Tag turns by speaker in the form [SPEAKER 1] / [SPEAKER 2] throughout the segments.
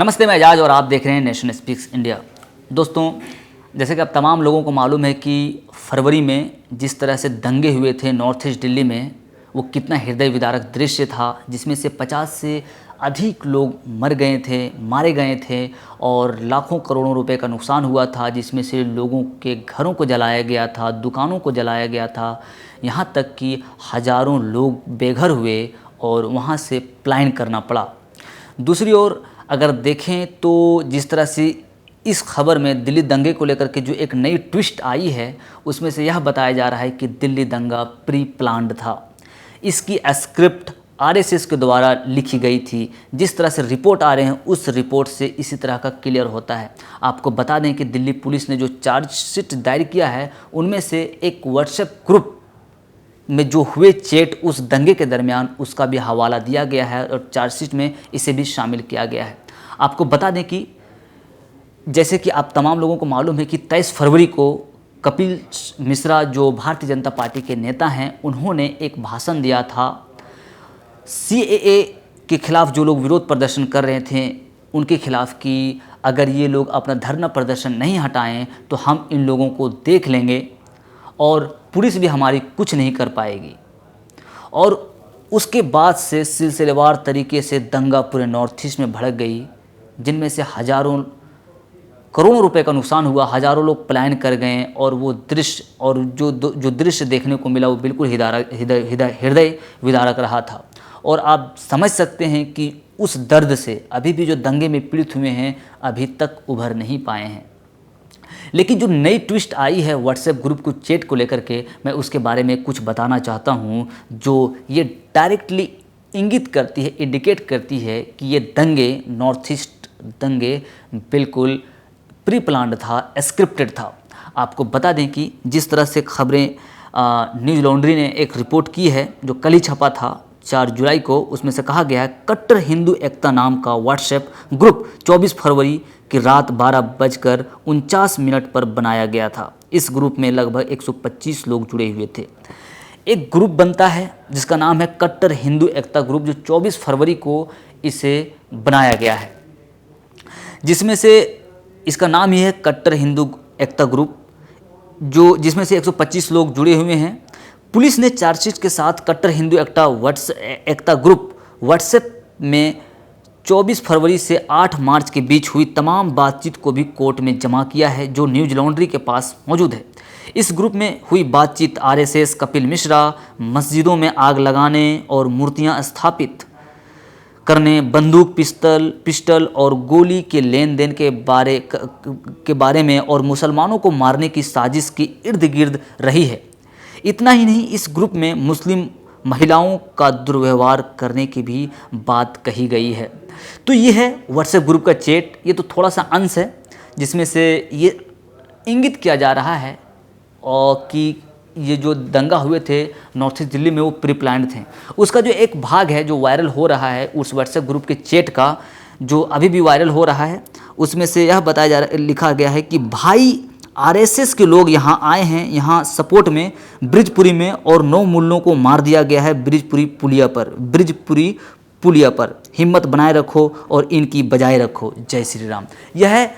[SPEAKER 1] नमस्ते, मैं एजाज और आप देख रहे हैं नेशन स्पीक्स इंडिया। दोस्तों, जैसे कि अब तमाम लोगों को मालूम है कि फरवरी में जिस तरह से दंगे हुए थे नॉर्थ ईस्ट दिल्ली में, वो कितना हृदय विदारक दृश्य था, जिसमें से 50 से अधिक लोग मर गए थे, मारे गए थे और लाखों करोड़ों रुपए का नुकसान हुआ था, जिसमें से लोगों के घरों को जलाया गया था, दुकानों को जलाया गया था, यहाँ तक कि हज़ारों लोग बेघर हुए और वहाँ से पलायन करना पड़ा। दूसरी ओर अगर देखें तो जिस तरह से इस खबर में दिल्ली दंगे को लेकर के जो एक नई ट्विस्ट आई है, उसमें से यह बताया जा रहा है कि दिल्ली दंगा प्री प्लान्ड था। इसकी स्क्रिप्ट आरएसएस के द्वारा लिखी गई थी। जिस तरह से रिपोर्ट आ रहे हैं उस रिपोर्ट से इसी तरह का क्लियर होता है। आपको बता दें कि दिल्ली पुलिस ने जो चार्जशीट दायर किया है, उनमें से एक व्हाट्सएप ग्रुप में जो हुए चैट उस दंगे के दरमियान, उसका भी हवाला दिया गया है और चार्जशीट में इसे भी शामिल किया गया है। आपको बता दें कि जैसे कि आप तमाम लोगों को मालूम है कि 23 फरवरी को कपिल मिश्रा जो भारतीय जनता पार्टी के नेता हैं, उन्होंने एक भाषण दिया था सीएए के खिलाफ। जो लोग विरोध प्रदर्शन कर रहे थे उनके खिलाफ कि अगर ये लोग अपना धरना प्रदर्शन नहीं हटाएं तो हम इन लोगों को देख लेंगे और पुलिस भी हमारी कुछ नहीं कर पाएगी। और उसके बाद से सिलसिलेवार तरीके से दंगा पूरे नॉर्थ ईस्ट में भड़क गई, जिनमें से हज़ारों करोड़ों रुपए का नुकसान हुआ, हज़ारों लोग पलायन कर गए और वो दृश्य और जो दृश्य देखने को मिला वो बिल्कुल हृदय विदारक रहा था। और आप समझ सकते हैं कि उस दर्द से अभी भी जो दंगे में पीड़ित हुए हैं अभी तक उभर नहीं पाए हैं। लेकिन जो नई ट्विस्ट आई है व्हाट्सएप ग्रुप को चैट को लेकर के, मैं उसके बारे में कुछ बताना चाहता हूं, जो ये डायरेक्टली इंगित करती है, इंडिकेट करती है कि ये दंगे, नॉर्थ ईस्ट दंगे बिल्कुल प्री प्लान्ड था, स्क्रिप्टेड था। आपको बता दें कि जिस तरह से खबरें न्यूज़ लॉन्ड्री ने एक रिपोर्ट की है जो कल ही छपा था 4 जुलाई को, उसमें से कहा गया है कट्टर हिंदू एकता नाम का व्हाट्सएप ग्रुप 24 फरवरी की रात 12:49 पर बनाया गया था। इस ग्रुप में लगभग 125 लोग जुड़े हुए थे। एक ग्रुप बनता है जिसका नाम है कट्टर हिंदू एकता ग्रुप, जो 24 फरवरी को इसे बनाया गया है, जिसमें से इसका नाम ही है कट्टर हिंदू एकता ग्रुप, जो जिसमें से 125 लोग जुड़े हुए हैं। पुलिस ने चार्जशीट के साथ कट्टर हिंदू एकता ग्रुप व्हाट्सएप में 24 फरवरी से 8 मार्च के बीच हुई तमाम बातचीत को भी कोर्ट में जमा किया है, जो न्यूज़ लॉन्ड्री के पास मौजूद है। इस ग्रुप में हुई बातचीत आरएसएस, कपिल मिश्रा, मस्जिदों में आग लगाने और मूर्तियां स्थापित करने, बंदूक, पिस्टल और गोली के लेन देन के बारे में और मुसलमानों को मारने की साजिश के इर्द गिर्द रही है। इतना ही नहीं, इस ग्रुप में मुस्लिम महिलाओं का दुर्व्यवहार करने की भी बात कही गई है। तो ये है व्हाट्सएप ग्रुप का चैट। ये तो थोड़ा सा अंश है जिसमें से ये इंगित किया जा रहा है और कि ये जो दंगा हुए थे नॉर्थ ईस्ट दिल्ली में वो प्री प्लान्ड थे। उसका जो एक भाग है जो वायरल हो रहा है उस व्हाट्सएप ग्रुप के चैट का, जो अभी भी वायरल हो रहा है, उसमें से यह बताया जा रहा, लिखा गया है कि भाई आरएसएस के लोग यहाँ आए हैं, यहाँ सपोर्ट में ब्रिजपुरी में, और 9 मुल्लों को मार दिया गया है ब्रिजपुरी पुलिया पर। हिम्मत बनाए रखो और इनकी बजाय रखो। जय श्री राम। यह है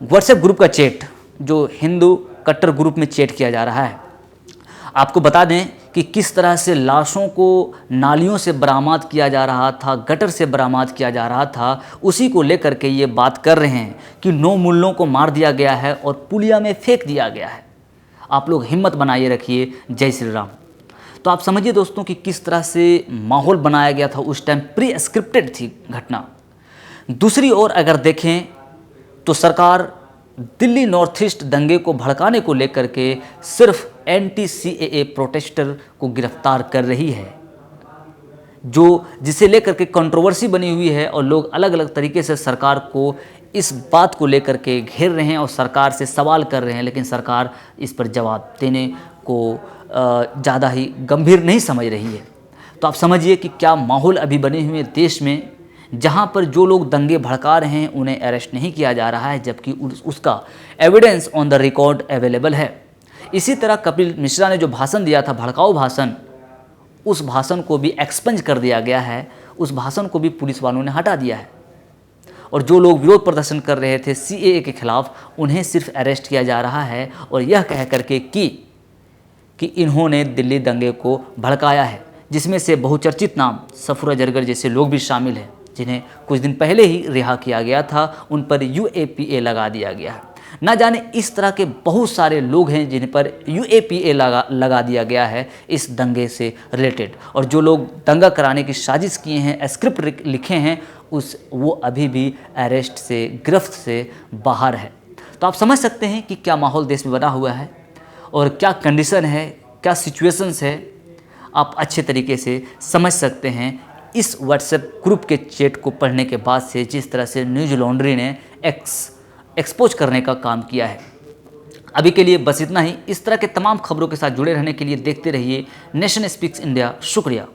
[SPEAKER 1] व्हाट्सएप ग्रुप का चैट जो हिंदू कट्टर ग्रुप में चैट किया जा रहा है। आपको बता दें कि किस तरह से लाशों को नालियों से बरामद किया जा रहा था, गटर से बरामद किया जा रहा था, उसी को लेकर के ये बात कर रहे हैं कि 9 मुल्लों को मार दिया गया है और पुलिया में फेंक दिया गया है। आप लोग हिम्मत बनाए रखिए। जय श्री राम। तो आप समझिए दोस्तों कि किस तरह से माहौल बनाया गया था, उस टाइम प्री स्क्रिप्टेड थी घटना। दूसरी ओर अगर देखें तो सरकार दिल्ली नॉर्थ ईस्ट दंगे को भड़काने को लेकर के सिर्फ एंटी सीएए प्रोटेस्टर को गिरफ्तार कर रही है, जो जिसे लेकर के कंट्रोवर्सी बनी हुई है और लोग अलग अलग तरीके से सरकार को इस बात को लेकर के घेर रहे हैं और सरकार से सवाल कर रहे हैं, लेकिन सरकार इस पर जवाब देने को ज़्यादा ही गंभीर नहीं समझ रही है। तो आप समझिए कि क्या माहौल अभी बने हुए देश में, जहां पर जो लोग दंगे भड़का रहे हैं उन्हें अरेस्ट नहीं किया जा रहा है, जबकि उसका evidence on the record available है। इसी तरह कपिल मिश्रा ने जो भाषण दिया था, भड़काऊ भाषण, उस भाषण को भी एक्सपंज कर दिया गया है, उस भाषण को भी पुलिस वालों ने हटा दिया है। और जो लोग विरोध प्रदर्शन कर रहे थे सीएए के खिलाफ, उन्हें सिर्फ अरेस्ट किया जा रहा है और यह कह करके कि इन्होंने दिल्ली दंगे को भड़काया है, जिसमें से बहुचर्चित नाम सफूरा जरगर जैसे लोग भी शामिल हैं, जिन्हें कुछ दिन पहले ही रिहा किया गया था। उन पर यूएपीए लगा दिया गया है। ना जाने इस तरह के बहुत सारे लोग हैं जिन पर यूएपीए लगा दिया गया है इस दंगे से रिलेटेड, और जो लोग दंगा कराने की साजिश किए हैं, स्क्रिप्ट लिखे हैं, वो अभी भी अरेस्ट से, गिरफ्त से बाहर है। तो आप समझ सकते हैं कि क्या माहौल देश में बना हुआ है और क्या कंडीशन है, क्या सिचुएशंस है। आप अच्छे तरीके से समझ सकते हैं इस व्हाट्सएप ग्रुप के चैट को पढ़ने के बाद से, जिस तरह से न्यूज़ लॉन्ड्री ने एक्सपोज करने का काम किया है। अभी के लिए बस इतना ही। इस तरह के तमाम खबरों के साथ जुड़े रहने के लिए देखते रहिए नेशन स्पीक्स इंडिया। शुक्रिया।